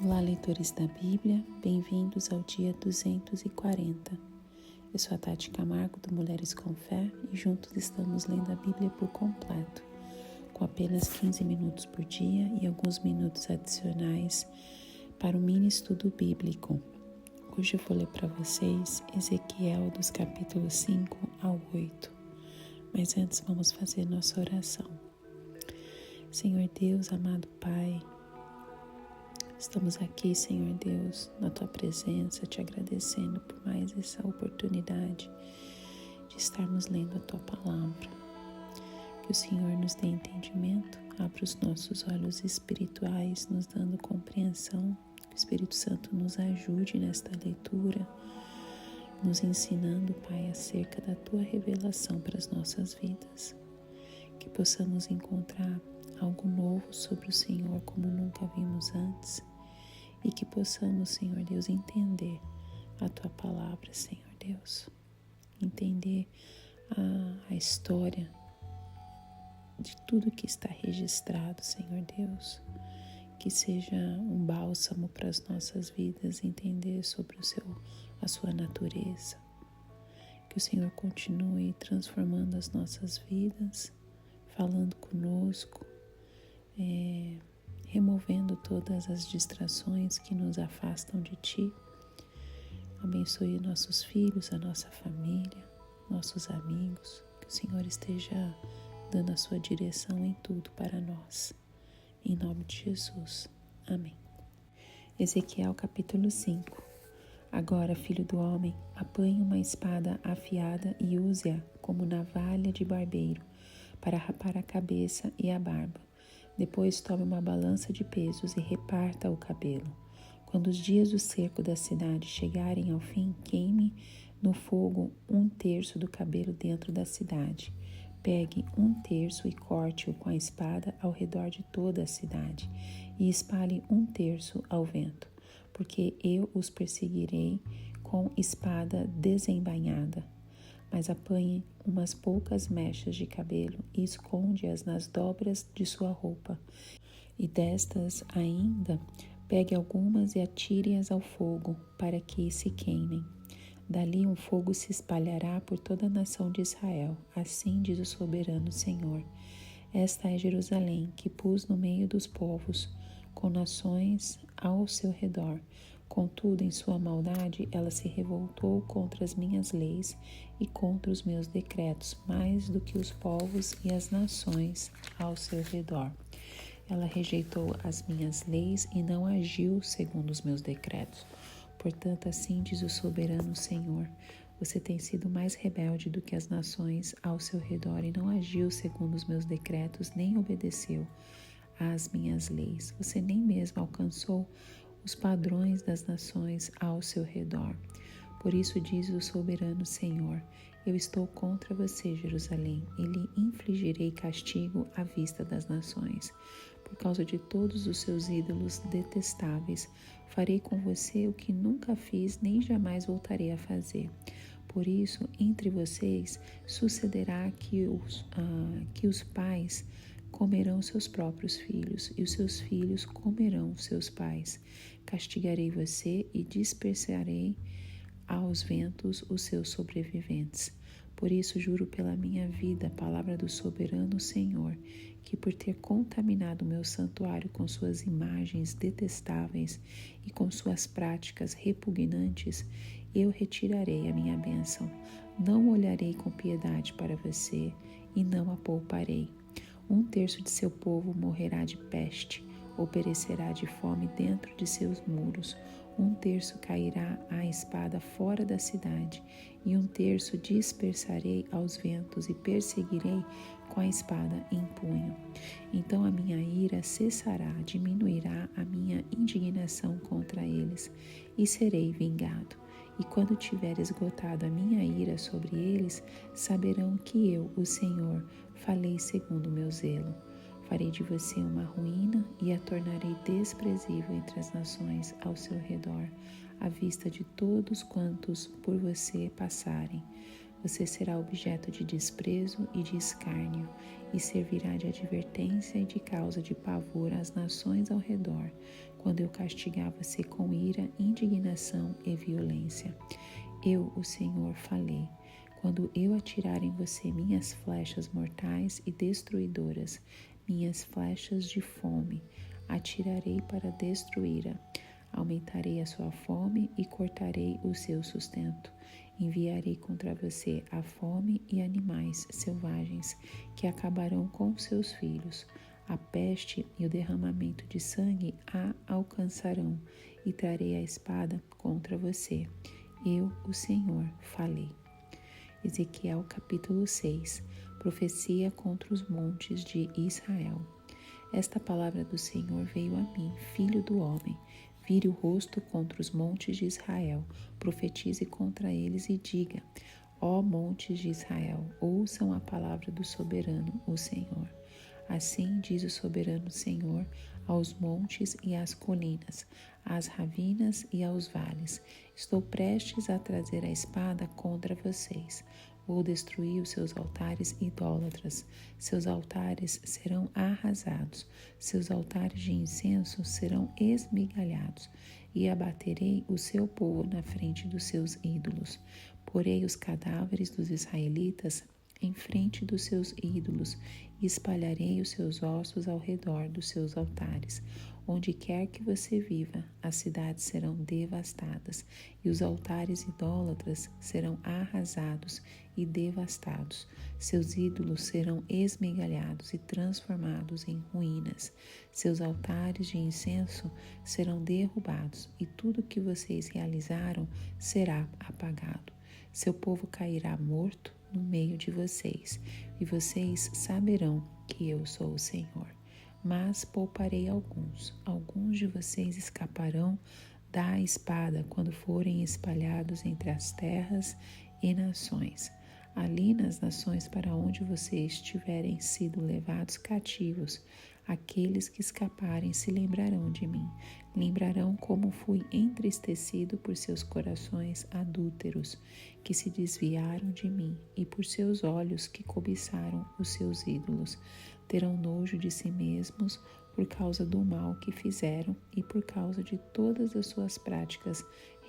Olá, leitores da Bíblia, bem-vindos ao dia 240. Eu sou a Tati Camargo, do Mulheres com Fé, e juntos estamos lendo a Bíblia por completo, com apenas 15 minutos por dia e alguns minutos adicionais para o mini estudo bíblico. Hoje eu vou ler para vocês Ezequiel dos capítulos 5 ao 8. Mas antes vamos fazer nossa oração. Senhor Deus, amado Pai, estamos aqui, Senhor Deus, na Tua presença, te agradecendo por mais essa oportunidade de estarmos lendo a Tua palavra. Que o Senhor nos dê entendimento, abra os nossos olhos espirituais, nos dando compreensão. Que o Espírito Santo nos ajude nesta leitura, nos ensinando, Pai, acerca da Tua revelação para as nossas vidas. Que possamos encontrar algo novo sobre o Senhor como nunca vimos antes. E que possamos, Senhor Deus, entender a Tua palavra, Senhor Deus. Entender a história de tudo que está registrado, Senhor Deus. Que seja um bálsamo para as nossas vidas, entender sobre a Sua natureza. Que o Senhor continue transformando as nossas vidas, falando conosco, removendo todas as distrações que nos afastam de Ti. Abençoe nossos filhos, a nossa família, nossos amigos. Que o Senhor esteja dando a Sua direção em tudo para nós. Em nome de Jesus. Amém. Ezequiel capítulo 5. Agora, filho do homem, apanhe uma espada afiada e use-a como navalha de barbeiro para rapar a cabeça e a barba. Depois tome uma balança de pesos e reparta o cabelo. Quando os dias do cerco da cidade chegarem ao fim, queime no fogo 1/3 do cabelo dentro da cidade. Pegue 1/3 e corte-o com a espada ao redor de toda a cidade, e espalhe 1/3 ao vento, porque eu os perseguirei com espada desembainhada. Mas apanhe umas poucas mechas de cabelo e esconde-as nas dobras de sua roupa. E destas ainda, pegue algumas e atire-as ao fogo, para que se queimem. Dali um fogo se espalhará por toda a nação de Israel, assim diz o soberano Senhor. Esta é Jerusalém, que pus no meio dos povos, com nações ao seu redor. Contudo, em sua maldade, ela se revoltou contra as minhas leis e contra os meus decretos, mais do que os povos e as nações ao seu redor. Ela rejeitou as minhas leis e não agiu segundo os meus decretos. Portanto, assim diz o soberano Senhor: você tem sido mais rebelde do que as nações ao seu redor e não agiu segundo os meus decretos, nem obedeceu às minhas leis. Você nem mesmo alcançou os padrões das nações ao seu redor. Por isso diz o soberano Senhor: eu estou contra você, Jerusalém, e lhe infligirei castigo à vista das nações. Por causa de todos os seus ídolos detestáveis, farei com você o que nunca fiz nem jamais voltarei a fazer. Por isso, entre vocês sucederá que os pais comerão seus próprios filhos, e os seus filhos comerão seus pais. Castigarei você e dispersarei aos ventos os seus sobreviventes. Por isso juro pela minha vida, a palavra do soberano Senhor, que por ter contaminado o meu santuário com suas imagens detestáveis e com suas práticas repugnantes, eu retirarei a minha bênção. Não olharei com piedade para você e não a pouparei. 1/3 de seu povo morrerá de peste ou perecerá de fome dentro de seus muros. 1/3 cairá à espada fora da cidade, e 1/3 dispersarei aos ventos e perseguirei com a espada em punho. Então a minha ira cessará, diminuirá a minha indignação contra eles, e serei vingado. E quando tiver esgotado a minha ira sobre eles, saberão que eu, o Senhor, falei segundo o meu zelo. Farei de você uma ruína e a tornarei desprezível entre as nações ao seu redor, à vista de todos quantos por você passarem. Você será objeto de desprezo e de escárnio, e servirá de advertência e de causa de pavor às nações ao redor, quando eu castigar você com ira, indignação e violência. Eu, o Senhor, falei. Quando eu atirar em você minhas flechas mortais e destruidoras, minhas flechas de fome, atirarei para destruí-la. Aumentarei a sua fome e cortarei o seu sustento. Enviarei contra você a fome e animais selvagens que acabarão com seus filhos. A peste e o derramamento de sangue a alcançarão e trarei a espada contra você. Eu, o Senhor, falei. Ezequiel capítulo 6. Profecia contra os montes de Israel. Esta palavra do Senhor veio a mim, filho do homem. Vire o rosto contra os montes de Israel, profetize contra eles e diga: ó montes de Israel, ouçam a palavra do soberano, o Senhor. Assim diz o soberano Senhor aos montes e às colinas, às ravinas e aos vales: estou prestes a trazer a espada contra vocês. Vou destruir os seus altares idólatras. Seus altares serão arrasados. Seus altares de incenso serão esmigalhados. E abaterei o seu povo na frente dos seus ídolos. Porei os cadáveres dos israelitas em frente dos seus ídolos e espalharei os seus ossos ao redor dos seus altares. Onde quer que você viva, as cidades serão devastadas e os altares idólatras serão arrasados e devastados. Seus ídolos serão esmigalhados e transformados em ruínas. Seus altares de incenso serão derrubados e tudo que vocês realizaram será apagado. Seu povo cairá morto no meio de vocês, e vocês saberão que eu sou o Senhor. Mas pouparei alguns de vocês escaparão da espada quando forem espalhados entre as terras e nações. Ali nas nações para onde vocês tiverem sido levados cativos, aqueles que escaparem se lembrarão de mim, lembrarão como fui entristecido por seus corações adúlteros, que se desviaram de mim, e por seus olhos que cobiçaram os seus ídolos. Terão nojo de si mesmos por causa do mal que fizeram e por causa de todas as suas práticas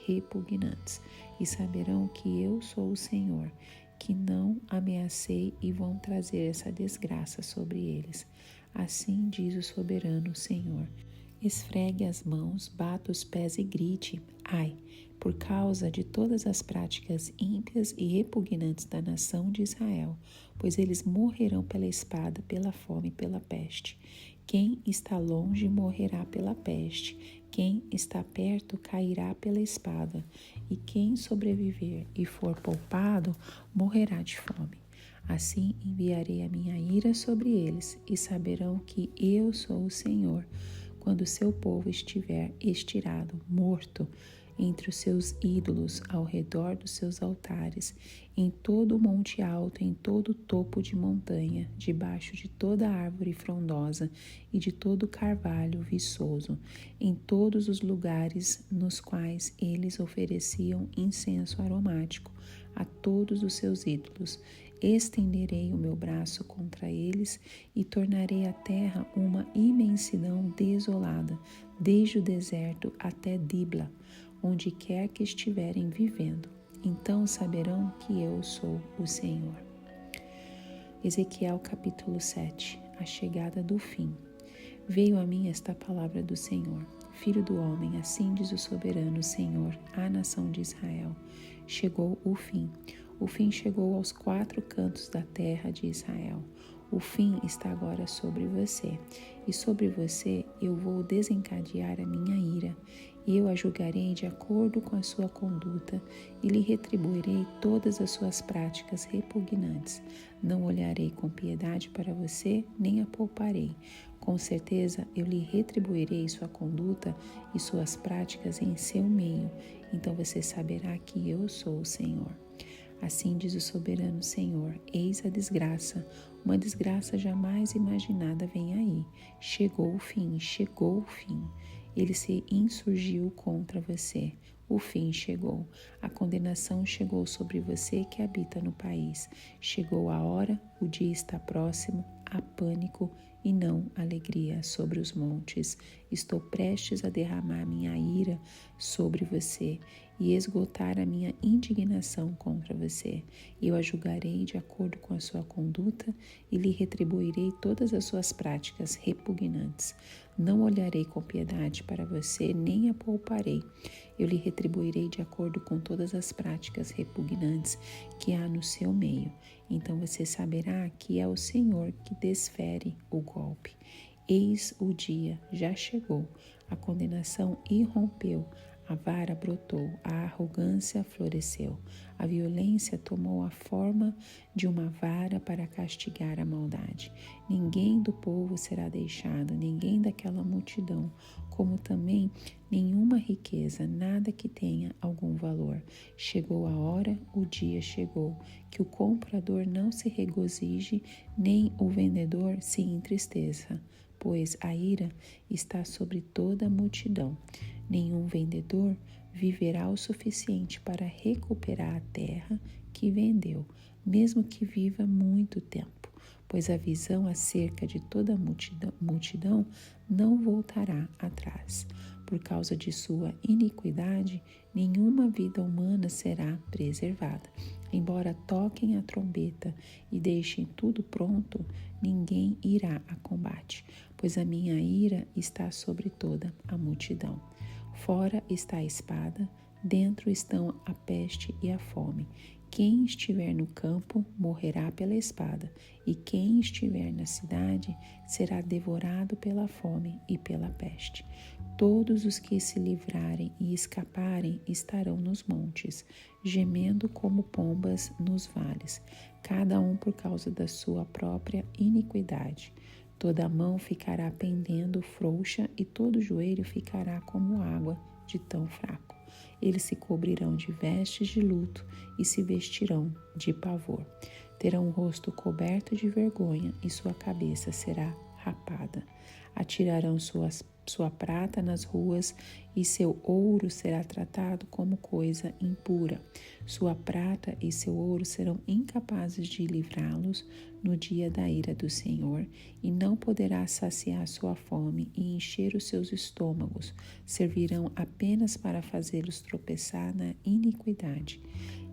repugnantes, e saberão que eu sou o Senhor, que não ameacei e vão trazer essa desgraça sobre eles. Assim diz o soberano Senhor. Esfregue as mãos, bata os pés e grite: ai, por causa de todas as práticas ímpias e repugnantes da nação de Israel, pois eles morrerão pela espada, pela fome e pela peste. Quem está longe morrerá pela peste, quem está perto cairá pela espada, e quem sobreviver e for poupado morrerá de fome. Assim enviarei a minha ira sobre eles, e saberão que eu sou o Senhor, quando seu povo estiver estirado, morto, entre os seus ídolos, ao redor dos seus altares, em todo o monte alto, em todo o topo de montanha, debaixo de toda árvore frondosa e de todo carvalho viçoso, em todos os lugares nos quais eles ofereciam incenso aromático a todos os seus ídolos. Estenderei o meu braço contra eles e tornarei a terra uma imensidão desolada, desde o deserto até Dibla, onde quer que estiverem vivendo. Então saberão que eu sou o Senhor. Ezequiel capítulo 7. A chegada do fim. Veio a mim esta palavra do Senhor. Filho do homem, assim diz o soberano Senhor, à nação de Israel. Chegou o fim. O fim chegou aos 4 cantos da terra de Israel. O fim está agora sobre você, e sobre você eu vou desencadear a minha ira. Eu a julgarei de acordo com a sua conduta e lhe retribuirei todas as suas práticas repugnantes. Não olharei com piedade para você, nem a pouparei. Com certeza eu lhe retribuirei sua conduta e suas práticas em seu meio. Então você saberá que eu sou o Senhor. Assim diz o soberano Senhor: eis a desgraça, uma desgraça jamais imaginada vem aí. Chegou o fim, chegou o fim. ele se insurgiu contra você. O fim chegou. A condenação chegou sobre você que habita no país. Chegou a hora, o dia está próximo, há pânico e não alegria sobre os montes. Estou prestes a derramar minha ira sobre você e esgotar a minha indignação contra você. Eu a julgarei de acordo com a sua conduta e lhe retribuirei todas as suas práticas repugnantes. Não olharei com piedade para você, nem a pouparei. Eu lhe retribuirei de acordo com todas as práticas repugnantes que há no seu meio. Então você saberá que é o Senhor que desfere o golpe. Eis o dia, já chegou, a condenação irrompeu, a vara brotou, a arrogância floresceu, a violência tomou a forma de uma vara para castigar a maldade. Ninguém do povo será deixado, ninguém daquela multidão, como também nenhuma riqueza, nada que tenha algum valor. Chegou a hora, o dia chegou, que o comprador não se regozije, nem o vendedor se entristeça, pois a ira está sobre toda a multidão. Nenhum vendedor viverá o suficiente para recuperar a terra que vendeu, mesmo que viva muito tempo, pois a visão acerca de toda a multidão não voltará atrás. Por causa de sua iniquidade, nenhuma vida humana será preservada. Embora toquem a trombeta e deixem tudo pronto, ninguém irá a combate, pois a minha ira está sobre toda a multidão. Fora está a espada, dentro estão a peste e a fome. Quem estiver no campo morrerá pela espada, e quem estiver na cidade será devorado pela fome e pela peste. Todos os que se livrarem e escaparem estarão nos montes, gemendo como pombas nos vales, cada um por causa da sua própria iniquidade. Toda mão ficará pendendo frouxa e todo joelho ficará como água de tão fraco. Eles se cobrirão de vestes de luto e se vestirão de pavor. Terão o rosto coberto de vergonha e sua cabeça será rapada. Atirarão sua prata nas ruas e seu ouro será tratado como coisa impura. Sua prata e seu ouro serão incapazes de livrá-los no dia da ira do Senhor, e não poderá saciar sua fome e encher os seus estômagos. Servirão apenas para fazê-los tropeçar na iniquidade.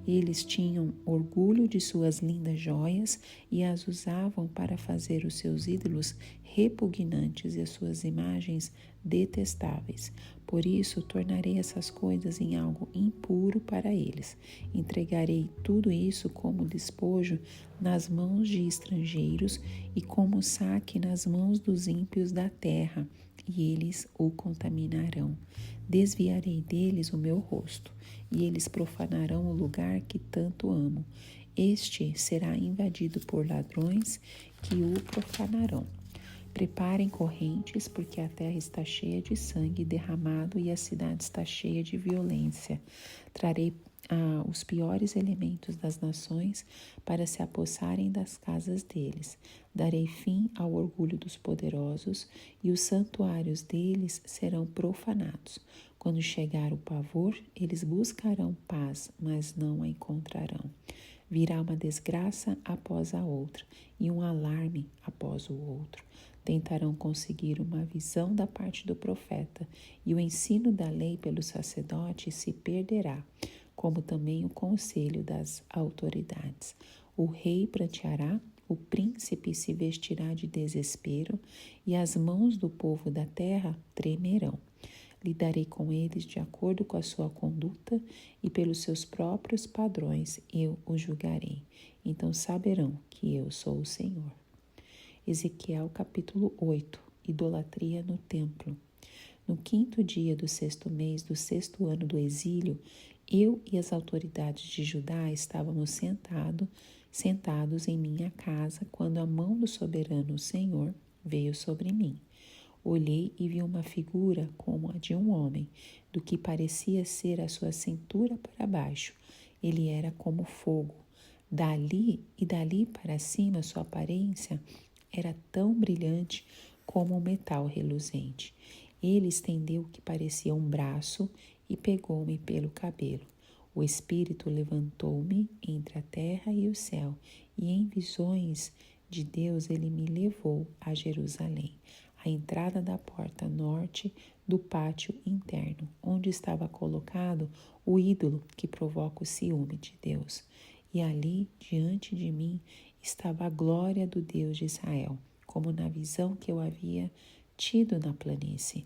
Eles tinham orgulho de suas lindas joias e as usavam para fazer os seus ídolos repugnantes e as suas imagens detestáveis. Por isso, tornarei essas coisas em algo impuro para eles. Entregarei tudo isso como despojo nas mãos de estrangeiros e como saque nas mãos dos ímpios da terra, e eles o contaminarão. Desviarei deles o meu rosto, e eles profanarão o lugar que tanto amo. Este será invadido por ladrões que o profanarão. Preparem correntes, porque a terra está cheia de sangue derramado e a cidade está cheia de violência. Trarei os piores elementos das nações para se apossarem das casas deles. Darei fim ao orgulho dos poderosos e os santuários deles serão profanados. Quando chegar o pavor, eles buscarão paz, mas não a encontrarão. Virá uma desgraça após a outra e um alarme após o outro. Tentarão conseguir uma visão da parte do profeta, e o ensino da lei pelo sacerdote se perderá, como também o conselho das autoridades. O rei pranteará, o príncipe se vestirá de desespero, e as mãos do povo da terra tremerão. Lidarei com eles de acordo com a sua conduta, e pelos seus próprios padrões eu os julgarei. Então saberão que eu sou o Senhor. Ezequiel capítulo 8. Idolatria no templo. No 5º dia do 6º mês do 6º ano do exílio, eu e as autoridades de Judá estávamos sentados em minha casa quando a mão do soberano Senhor veio sobre mim. Olhei e vi uma figura como a de um homem, do que parecia ser a sua cintura para baixo. Ele era como fogo. Dali para cima, sua aparência era tão brilhante como um metal reluzente. Ele estendeu o que parecia um braço e pegou-me pelo cabelo. O Espírito levantou-me entre a terra e o céu, e em visões de Deus ele me levou a Jerusalém, à entrada da porta norte do pátio interno, onde estava colocado o ídolo que provoca o ciúme de Deus. E ali, diante de mim, estava a glória do Deus de Israel, como na visão que eu havia tido na planície.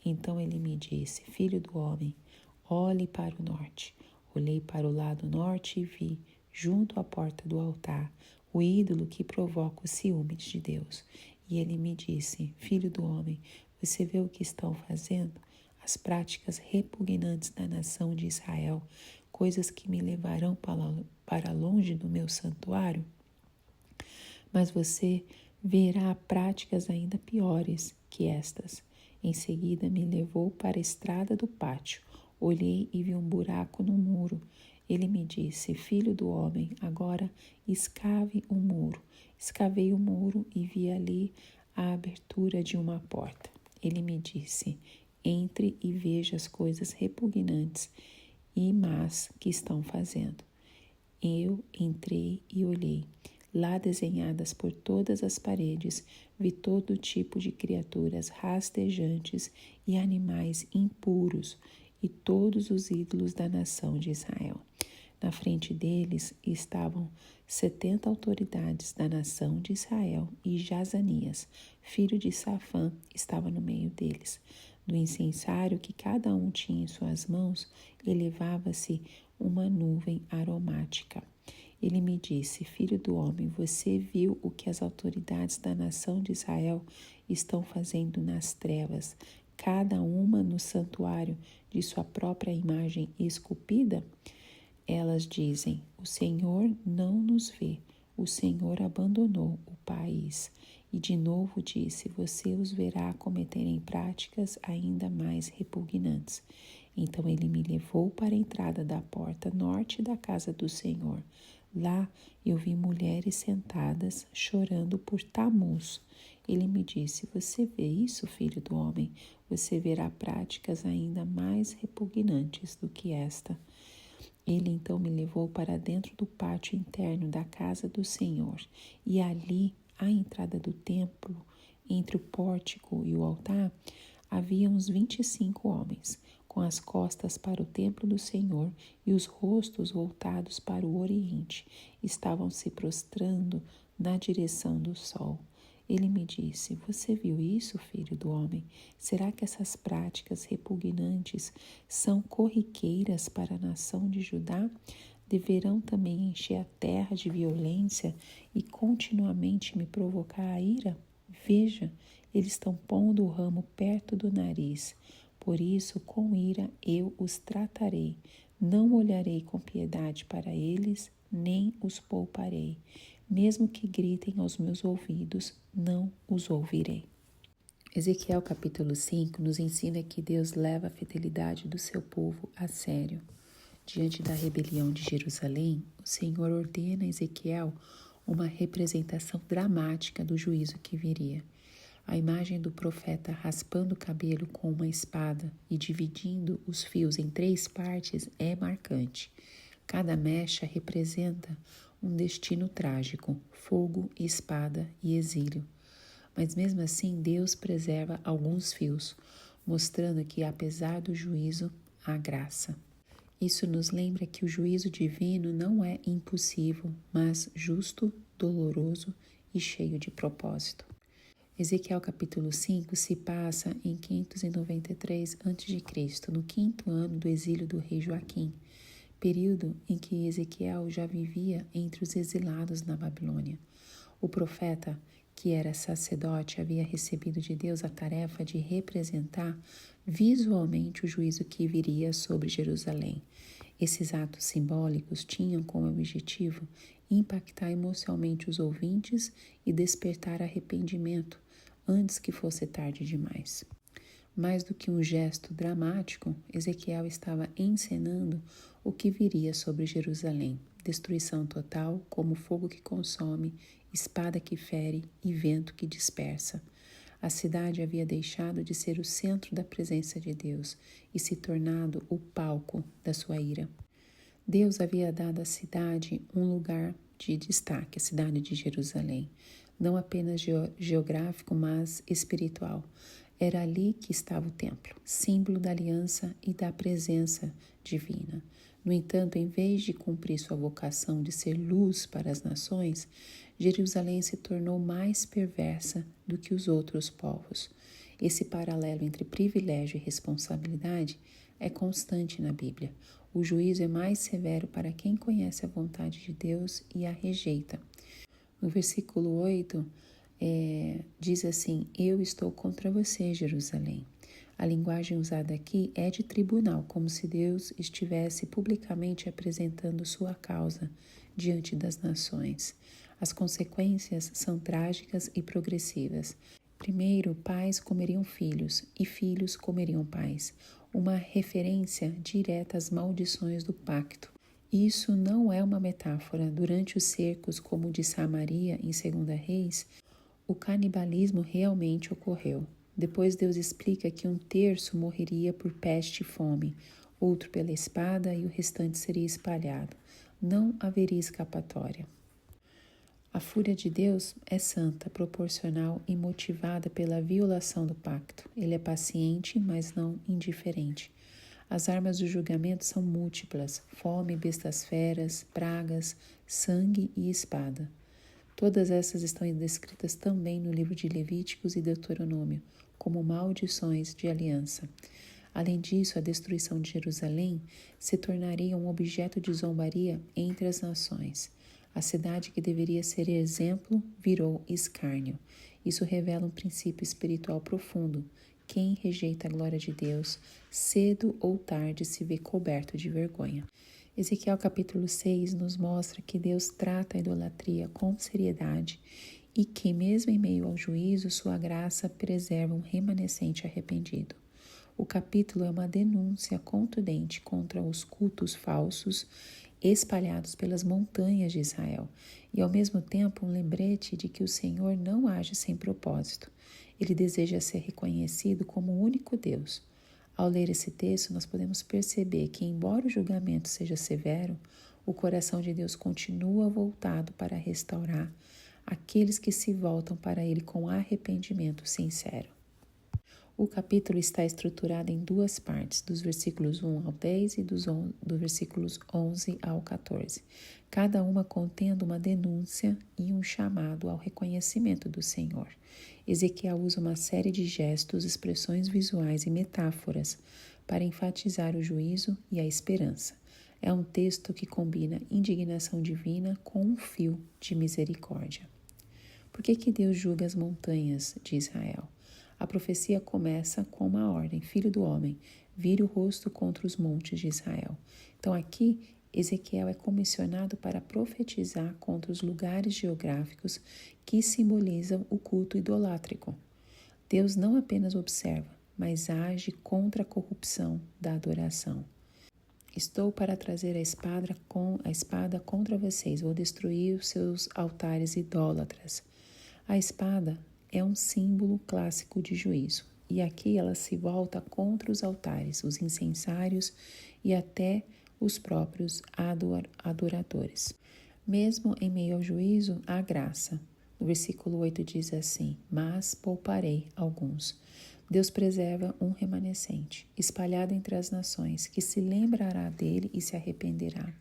Então ele me disse: Filho do homem, olhe para o norte. Olhei para o lado norte e vi, junto à porta do altar, o ídolo que provoca o ciúme de Deus. E ele me disse: Filho do homem, você vê o que estão fazendo? As práticas repugnantes da nação de Israel, coisas que me levarão para longe do meu santuário? Mas você verá práticas ainda piores que estas. Em seguida me levou para a estrada do pátio. Olhei e vi um buraco no muro. Ele me disse: Filho do homem, agora escave o muro. Escavei o muro e vi ali a abertura de uma porta. Ele me disse: Entre e veja as coisas repugnantes e más que estão fazendo. Eu entrei e olhei. Lá desenhadas por todas as paredes, vi todo tipo de criaturas rastejantes e animais impuros e todos os ídolos da nação de Israel. Na frente deles estavam 70 autoridades da nação de Israel e Jazanias, filho de Safã, estava no meio deles. Do incensário que cada um tinha em suas mãos, elevava-se uma nuvem aromática. Ele me disse: Filho do homem, você viu o que as autoridades da nação de Israel estão fazendo nas trevas, cada uma no santuário de sua própria imagem esculpida? Elas dizem: o Senhor não nos vê, o Senhor abandonou o país. E de novo disse: você os verá cometerem práticas ainda mais repugnantes. Então ele me levou para a entrada da porta norte da casa do Senhor. Lá eu vi mulheres sentadas, chorando por Tamuz. Ele me disse: você vê isso, filho do homem? Você verá práticas ainda mais repugnantes do que esta. Ele então me levou para dentro do pátio interno da casa do Senhor, e ali, à entrada do templo, entre o pórtico e o altar, havia uns 25 homens, com as costas para o templo do Senhor e os rostos voltados para o oriente. Estavam se prostrando na direção do sol. Ele me disse: você viu isso, filho do homem? Será que essas práticas repugnantes são corriqueiras para a nação de Judá? Deverão também encher a terra de violência e continuamente me provocar a ira? Veja, eles estão pondo o ramo perto do nariz. Por isso, com ira eu os tratarei. Não olharei com piedade para eles, nem os pouparei. Mesmo que gritem aos meus ouvidos, não os ouvirei. Ezequiel capítulo 5 nos ensina que Deus leva a fidelidade do seu povo a sério. Diante da rebelião de Jerusalém, o Senhor ordena a Ezequiel uma representação dramática do juízo que viria. A imagem do profeta raspando o cabelo com uma espada e dividindo os fios em 3 partes é marcante. Cada mecha representa um destino trágico: fogo, espada e exílio. Mas mesmo assim, Deus preserva alguns fios, mostrando que, apesar do juízo, há graça. Isso nos lembra que o juízo divino não é impulsivo, mas justo, doloroso e cheio de propósito. Ezequiel capítulo 5 se passa em 593 a.C., no 5º ano do exílio do rei Joaquim, período em que Ezequiel já vivia entre os exilados na Babilônia. O profeta, que era sacerdote, havia recebido de Deus a tarefa de representar visualmente o juízo que viria sobre Jerusalém. Esses atos simbólicos tinham como objetivo impactar emocionalmente os ouvintes e despertar arrependimento antes que fosse tarde demais. Mais do que um gesto dramático, Ezequiel estava encenando o que viria sobre Jerusalém: destruição total, como fogo que consome, espada que fere e vento que dispersa. A cidade havia deixado de ser o centro da presença de Deus e se tornado o palco da sua ira. Deus havia dado à cidade um lugar de destaque, a cidade de Jerusalém, não apenas geográfico, mas espiritual. Era ali que estava o templo, símbolo da aliança e da presença divina. No entanto, em vez de cumprir sua vocação de ser luz para as nações, Jerusalém se tornou mais perversa do que os outros povos. Esse paralelo entre privilégio e responsabilidade é constante na Bíblia. O juízo é mais severo para quem conhece a vontade de Deus e a rejeita. No versículo 8, diz assim: Eu estou contra você, Jerusalém. A linguagem usada aqui é de tribunal, como se Deus estivesse publicamente apresentando sua causa diante das nações. As consequências são trágicas e progressivas. Primeiro, pais comeriam filhos e filhos comeriam pais, uma referência direta às maldições do pacto. Isso não é uma metáfora. Durante os cercos, como o de Samaria em 2 Reis, o canibalismo realmente ocorreu. Depois Deus explica que 1/3 morreria por peste e fome, outro pela espada e o restante seria espalhado. Não haveria escapatória. A fúria de Deus é santa, proporcional e motivada pela violação do pacto. Ele é paciente, mas não indiferente. As armas do julgamento são múltiplas: fome, bestas feras, pragas, sangue e espada. Todas essas estão descritas também no livro de Levíticos e Deuteronômio, como maldições de aliança. Além disso, a destruição de Jerusalém se tornaria um objeto de zombaria entre as nações. A cidade que deveria ser exemplo virou escárnio. Isso revela um princípio espiritual profundo. Quem rejeita a glória de Deus, cedo ou tarde se vê coberto de vergonha. Ezequiel capítulo 6 nos mostra que Deus trata a idolatria com seriedade e que, mesmo em meio ao juízo, sua graça preserva um remanescente arrependido. O capítulo é uma denúncia contundente contra os cultos falsos espalhados pelas montanhas de Israel e, ao mesmo tempo, um lembrete de que o Senhor não age sem propósito. Ele deseja ser reconhecido como o único Deus. Ao ler esse texto, nós podemos perceber que, embora o julgamento seja severo, o coração de Deus continua voltado para restaurar aqueles que se voltam para Ele com arrependimento sincero. O capítulo está estruturado em 2 partes, dos versículos 1 ao 10 e dos versículos 11 ao 14, cada uma contendo uma denúncia e um chamado ao reconhecimento do Senhor. Ezequiel usa uma série de gestos, expressões visuais e metáforas para enfatizar o juízo e a esperança. É um texto que combina indignação divina com um fio de misericórdia. Por que Deus julga as montanhas de Israel? A profecia começa com uma ordem: Filho do homem, vire o rosto contra os montes de Israel. Então aqui, Ezequiel é comissionado para profetizar contra os lugares geográficos que simbolizam o culto idolátrico. Deus não apenas observa, mas age contra a corrupção da adoração. Estou para trazer a espada contra vocês, vou destruir os seus altares idólatras. A espada é um símbolo clássico de juízo, e aqui ela se volta contra os altares, os incensários e até os próprios adoradores. Mesmo em meio ao juízo, há graça. O versículo 8 diz assim: Mas pouparei alguns. Deus preserva um remanescente, espalhado entre as nações, que se lembrará dele e se arrependerá.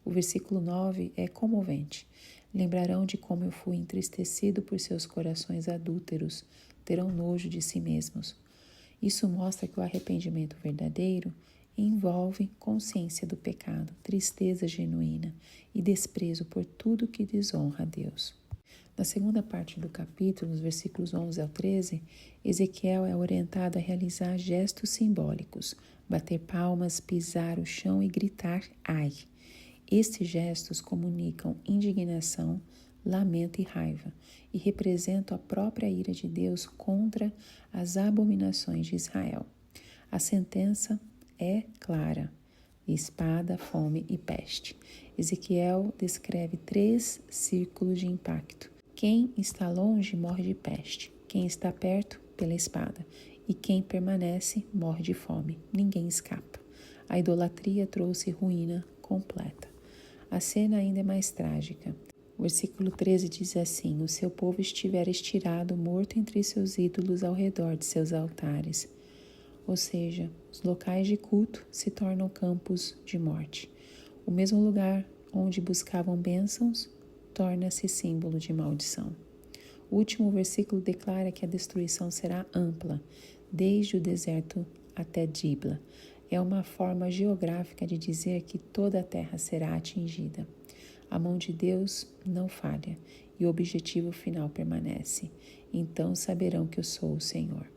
O versículo 9 é comovente. Lembrarão de como eu fui entristecido por seus corações adúlteros, terão nojo de si mesmos. Isso mostra que o arrependimento verdadeiro envolve consciência do pecado, tristeza genuína e desprezo por tudo que desonra a Deus. Na segunda parte do capítulo, nos versículos 11 ao 13, Ezequiel é orientado a realizar gestos simbólicos, bater palmas, pisar o chão e gritar ai. Estes gestos comunicam indignação, lamento e raiva e representam a própria ira de Deus contra as abominações de Israel. A sentença é clara: espada, fome e peste. Ezequiel descreve 3 círculos de impacto. Quem está longe morre de peste. Quem está perto pela espada, e quem permanece morre de fome. Ninguém escapa. A idolatria trouxe ruína completa. A cena ainda é mais trágica. O versículo 13 diz assim: o seu povo estivera estirado, morto entre seus ídolos ao redor de seus altares. Ou seja, os locais de culto se tornam campos de morte. O mesmo lugar onde buscavam bênçãos torna-se símbolo de maldição. O último versículo declara que a destruição será ampla, desde o deserto até Dibla. É uma forma geográfica de dizer que toda a terra será atingida. A mão de Deus não falha e o objetivo final permanece. Então saberão que eu sou o Senhor.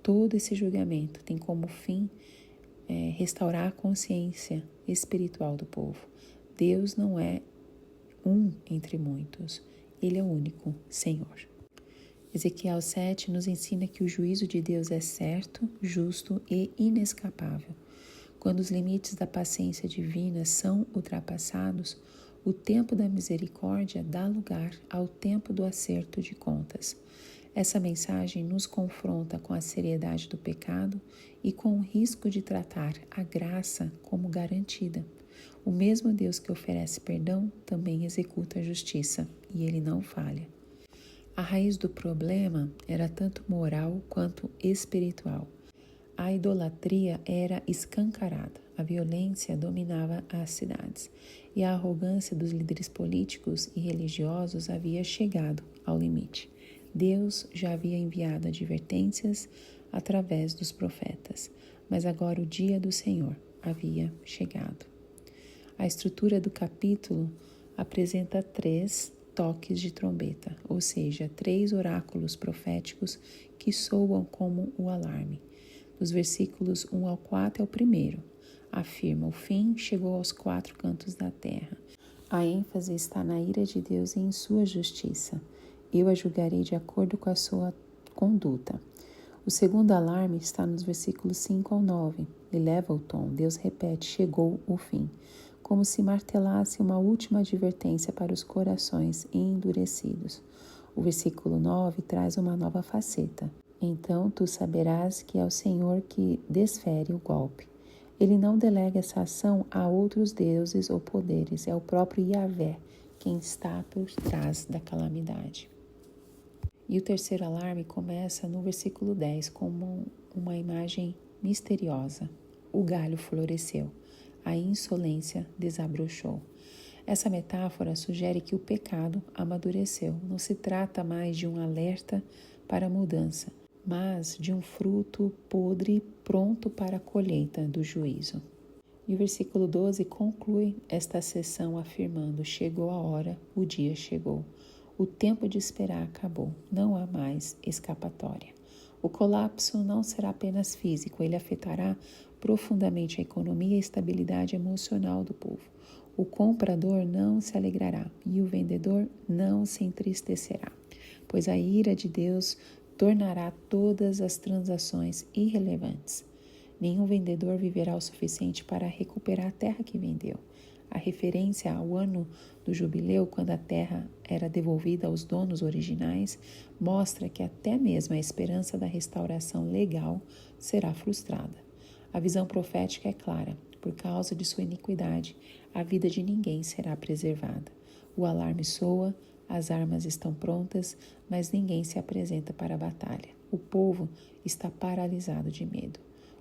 Todo esse julgamento tem como fim restaurar a consciência espiritual do povo. Deus não é um entre muitos. Ele é o único Senhor. Ezequiel 7 nos ensina que o juízo de Deus é certo, justo e inescapável. Quando os limites da paciência divina são ultrapassados, o tempo da misericórdia dá lugar ao tempo do acerto de contas. Essa mensagem nos confronta com a seriedade do pecado e com o risco de tratar a graça como garantida. O mesmo Deus que oferece perdão também executa a justiça, e ele não falha. A raiz do problema era tanto moral quanto espiritual. A idolatria era escancarada, a violência dominava as cidades e a arrogância dos líderes políticos e religiosos havia chegado ao limite. Deus já havia enviado advertências através dos profetas, mas agora o dia do Senhor havia chegado. A estrutura do capítulo apresenta 3 toques de trombeta, ou seja, 3 oráculos proféticos que soam como o alarme. Dos versículos 1 ao 4 é o primeiro. Afirma: o fim chegou aos 4 cantos da terra. A ênfase está na ira de Deus e em sua justiça. Eu a julgarei de acordo com a sua conduta. O segundo alarme está nos versículos 5 ao 9. Eleva o tom. Deus repete: chegou o fim, como se martelasse uma última advertência para os corações endurecidos. O versículo 9 traz uma nova faceta. Então tu saberás que é o Senhor que desfere o golpe. Ele não delega essa ação a outros deuses ou poderes, é o próprio Yahvé quem está por trás da calamidade. E o terceiro alarme começa no versículo 10 como uma imagem misteriosa. O galho floresceu, a insolência desabrochou. Essa metáfora sugere que o pecado amadureceu. Não se trata mais de um alerta para a mudança, mas de um fruto podre pronto para a colheita do juízo. E o versículo 12 conclui esta sessão afirmando: chegou a hora, o dia chegou. O tempo de esperar acabou, não há mais escapatória. O colapso não será apenas físico, ele afetará profundamente a economia e a estabilidade emocional do povo. O comprador não se alegrará e o vendedor não se entristecerá, pois a ira de Deus tornará todas as transações irrelevantes. Nenhum vendedor viverá o suficiente para recuperar a terra que vendeu. A referência ao ano do jubileu, quando a terra era devolvida aos donos originais, mostra que até mesmo a esperança da restauração legal será frustrada. A visão profética é clara. Por causa de sua iniquidade, a vida de ninguém será preservada. O alarme soa, as armas estão prontas, mas ninguém se apresenta para a batalha. O povo está paralisado de medo.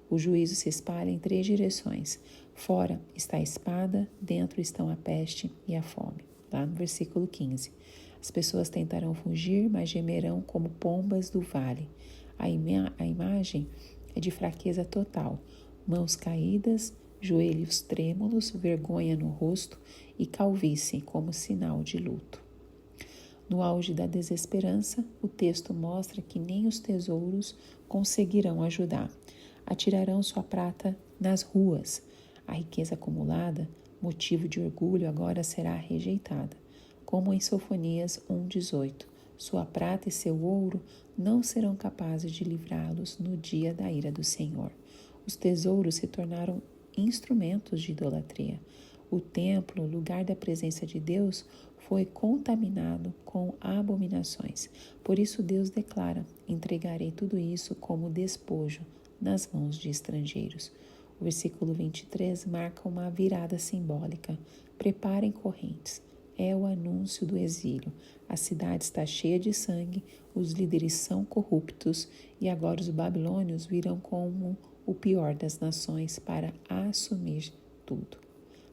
O juízo se espalha em 3 direções. Fora está a espada, dentro estão a peste e a fome. Lá no versículo 15. As pessoas tentarão fugir, mas gemerão como pombas do vale. A imagem é de fraqueza total. Mãos caídas, joelhos trêmulos, vergonha no rosto e calvície como sinal de luto. No auge da desesperança, o texto mostra que nem os tesouros conseguirão ajudar. Atirarão sua prata nas ruas. A riqueza acumulada, motivo de orgulho, agora será rejeitada. Como em Sofonias 1,18, sua prata e seu ouro não serão capazes de livrá-los no dia da ira do Senhor. Os tesouros se tornaram instrumentos de idolatria. O templo, lugar da presença de Deus, foi contaminado com abominações. Por isso Deus declara: entregarei tudo isso como despojo nas mãos de estrangeiros. O versículo 23 marca uma virada simbólica. Preparem correntes. É o anúncio do exílio. A cidade está cheia de sangue, os líderes são corruptos e agora os babilônios virão como o pior das nações para assumir tudo.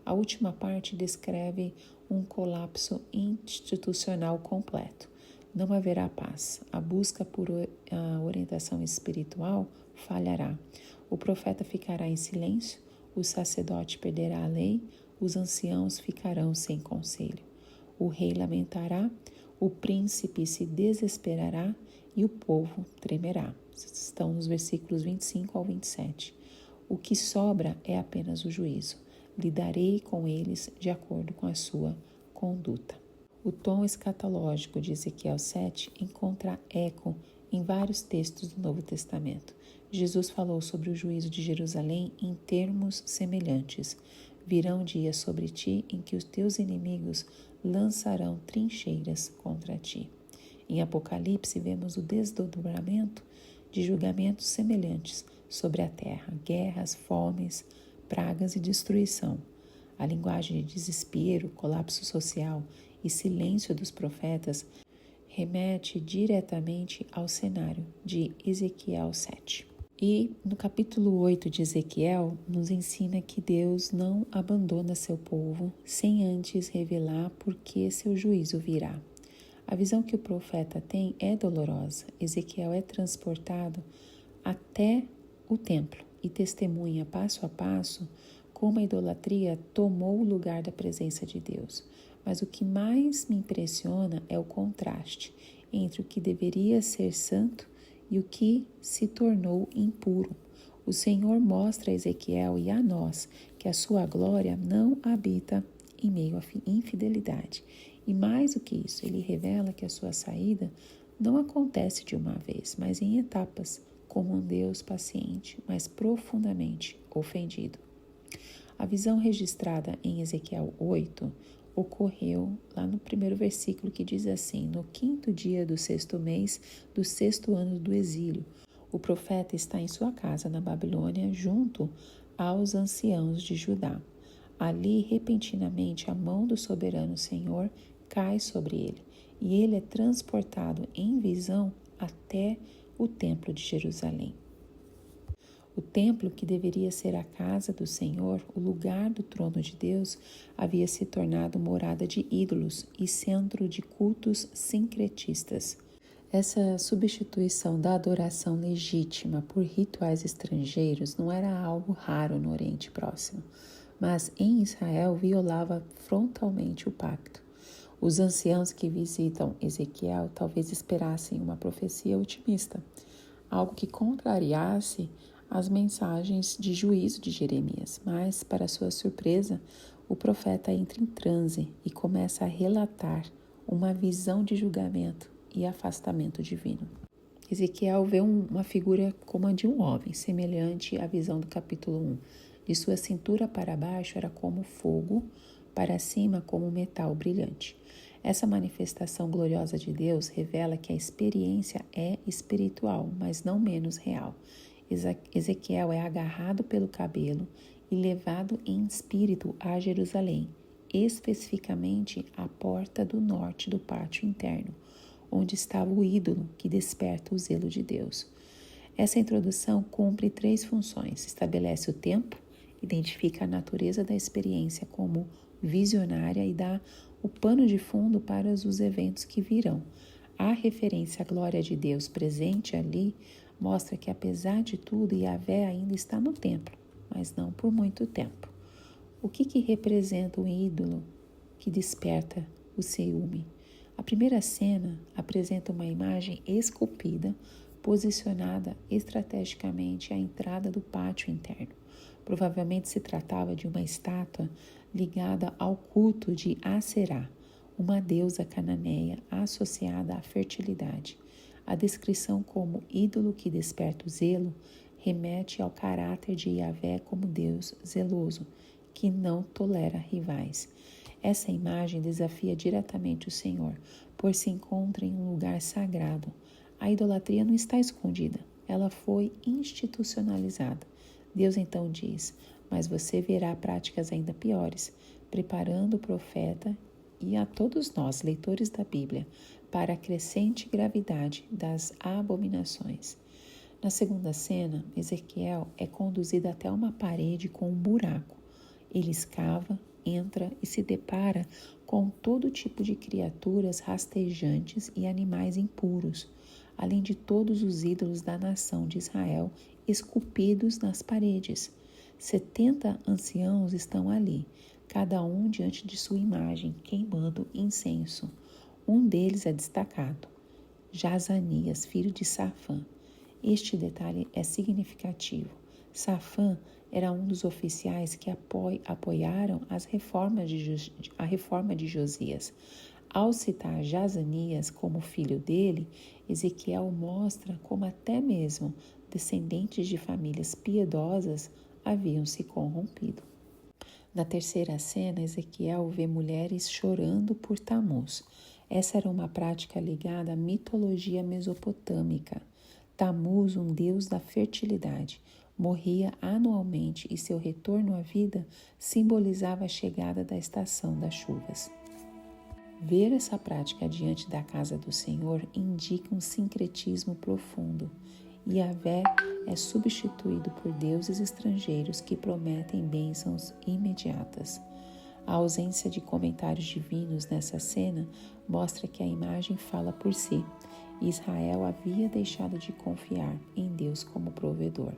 A última parte descreve um colapso institucional completo. Não haverá paz. A busca por a orientação espiritual falhará. O profeta ficará em silêncio, o sacerdote perderá a lei, os anciãos ficarão sem conselho. O rei lamentará, o príncipe se desesperará e o povo tremerá. Estão nos versículos 25 ao 27. O que sobra é apenas o juízo. Lidarei com eles de acordo com a sua conduta. O tom escatológico de Ezequiel 7 encontra eco em vários textos do Novo Testamento. Jesus falou sobre o juízo de Jerusalém em termos semelhantes. Virão dias sobre ti em que os teus inimigos lançarão trincheiras contra ti. Em Apocalipse, vemos o desdobramento de julgamentos semelhantes sobre a terra, guerras, fomes, pragas e destruição. A linguagem de desespero, colapso social e silêncio dos profetas remete diretamente ao cenário de Ezequiel 7. E no capítulo 8 de Ezequiel, nos ensina que Deus não abandona seu povo sem antes revelar por que seu juízo virá. A visão que o profeta tem é dolorosa. Ezequiel é transportado até o templo e testemunha passo a passo como a idolatria tomou o lugar da presença de Deus. Mas o que mais me impressiona é o contraste entre o que deveria ser santo e o que se tornou impuro. O Senhor mostra a Ezequiel e a nós que a sua glória não habita em meio à infidelidade. E mais do que isso, ele revela que a sua saída não acontece de uma vez, mas em etapas, como um Deus paciente, mas profundamente ofendido. A visão registrada em Ezequiel 8 ocorreu lá no primeiro versículo, que diz assim: no 5º dia do 6º mês do 6º ano do exílio, o profeta está em sua casa na Babilônia junto aos anciãos de Judá. Ali, repentinamente, a mão do soberano Senhor cai sobre ele, e ele é transportado em visão até o templo de Jerusalém. O templo, que deveria ser a casa do Senhor, o lugar do trono de Deus, havia se tornado morada de ídolos e centro de cultos sincretistas. Essa substituição da adoração legítima por rituais estrangeiros não era algo raro no Oriente Próximo, mas em Israel violava frontalmente o pacto. Os anciãos que visitam Ezequiel talvez esperassem uma profecia otimista, algo que contrariasse as mensagens de juízo de Jeremias, mas, para sua surpresa, o profeta entra em transe e começa a relatar uma visão de julgamento e afastamento divino. Ezequiel vê uma figura como a de um homem, semelhante à visão do capítulo 1. De sua cintura para baixo era como fogo, para cima como metal brilhante. Essa manifestação gloriosa de Deus revela que a experiência é espiritual, mas não menos real. Ezequiel é agarrado pelo cabelo e levado em espírito a Jerusalém, especificamente à porta do norte do pátio interno, onde estava o ídolo que desperta o zelo de Deus. Essa introdução cumpre 3 funções: estabelece o tempo, identifica a natureza da experiência como visionária e dá o pano de fundo para os eventos que virão. A referência à glória de Deus presente ali mostra que, apesar de tudo, Yahvé ainda está no templo, mas não por muito tempo. O que representa um ídolo que desperta o ciúme? A primeira cena apresenta uma imagem esculpida, posicionada estrategicamente à entrada do pátio interno. Provavelmente se tratava de uma estátua ligada ao culto de Aserá, uma deusa cananeia associada à fertilidade. A descrição como ídolo que desperta o zelo remete ao caráter de Yahvé como Deus zeloso, que não tolera rivais. Essa imagem desafia diretamente o Senhor, pois se encontra em um lugar sagrado. A idolatria não está escondida, ela foi institucionalizada. Deus então diz: mas você verá práticas ainda piores, preparando o profeta e a todos nós, leitores da Bíblia, para a crescente gravidade das abominações. Na segunda cena, Ezequiel é conduzido até uma parede com um buraco. Ele escava, entra e se depara com todo tipo de criaturas rastejantes e animais impuros, além de todos os ídolos da nação de Israel esculpidos nas paredes. 70 anciãos estão ali, cada um diante de sua imagem, queimando incenso. Um deles é destacado, Jazanias, filho de Safã. Este detalhe é significativo. Safã era um dos oficiais que apoiaram a reforma de Josias. Ao citar Jazanias como filho dele, Ezequiel mostra como até mesmo descendentes de famílias piedosas haviam se corrompido. Na terceira cena, Ezequiel vê mulheres chorando por Tamuz. Essa era uma prática ligada à mitologia mesopotâmica. Tamuz, um deus da fertilidade, morria anualmente e seu retorno à vida simbolizava a chegada da estação das chuvas. Ver essa prática diante da casa do Senhor indica um sincretismo profundo. Yahvé é substituído por deuses estrangeiros que prometem bênçãos imediatas. A ausência de comentários divinos nessa cena mostra que a imagem fala por si. Israel havia deixado de confiar em Deus como provedor.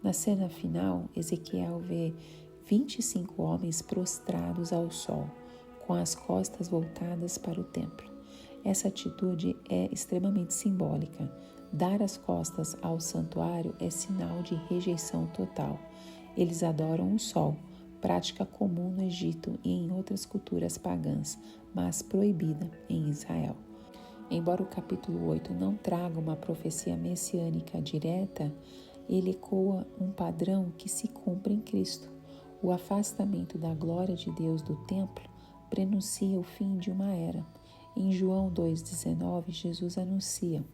Na cena final, Ezequiel vê 25 homens prostrados ao sol, com as costas voltadas para o templo. Essa atitude é extremamente simbólica. Dar as costas ao santuário é sinal de rejeição total. Eles adoram o sol, prática comum no Egito e em outras culturas pagãs, mas proibida em Israel. Embora o capítulo 8 não traga uma profecia messiânica direta, ele ecoa um padrão que se cumpre em Cristo. O afastamento da glória de Deus do templo prenuncia o fim de uma era. Em João 2,19, Jesus anuncia: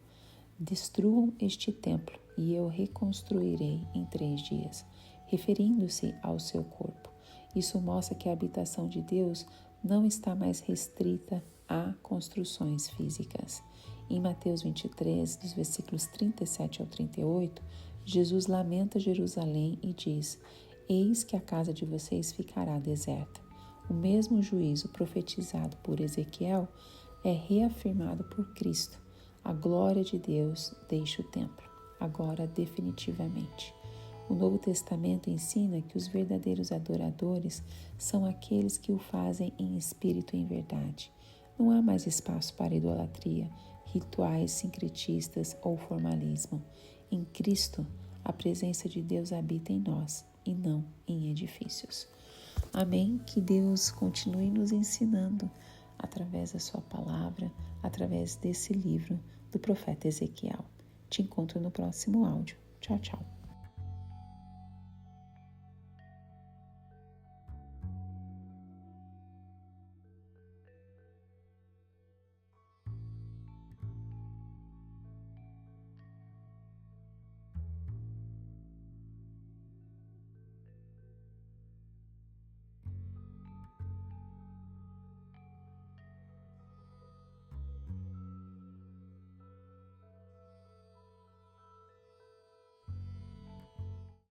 destruam este templo e eu reconstruirei em 3 dias, referindo-se ao seu corpo. Isso mostra que a habitação de Deus não está mais restrita a construções físicas. Em Mateus 23, dos versículos 37 ao 38, Jesus lamenta Jerusalém e diz: eis que a casa de vocês ficará deserta. O mesmo juízo profetizado por Ezequiel é reafirmado por Cristo. A glória de Deus deixa o templo, agora definitivamente. O Novo Testamento ensina que os verdadeiros adoradores são aqueles que o fazem em espírito e em verdade. Não há mais espaço para idolatria, rituais sincretistas ou formalismo. Em Cristo, a presença de Deus habita em nós e não em edifícios. Amém? Que Deus continue nos ensinando através da sua palavra, através desse livro do profeta Ezequiel. Te encontro no próximo áudio. Tchau, tchau.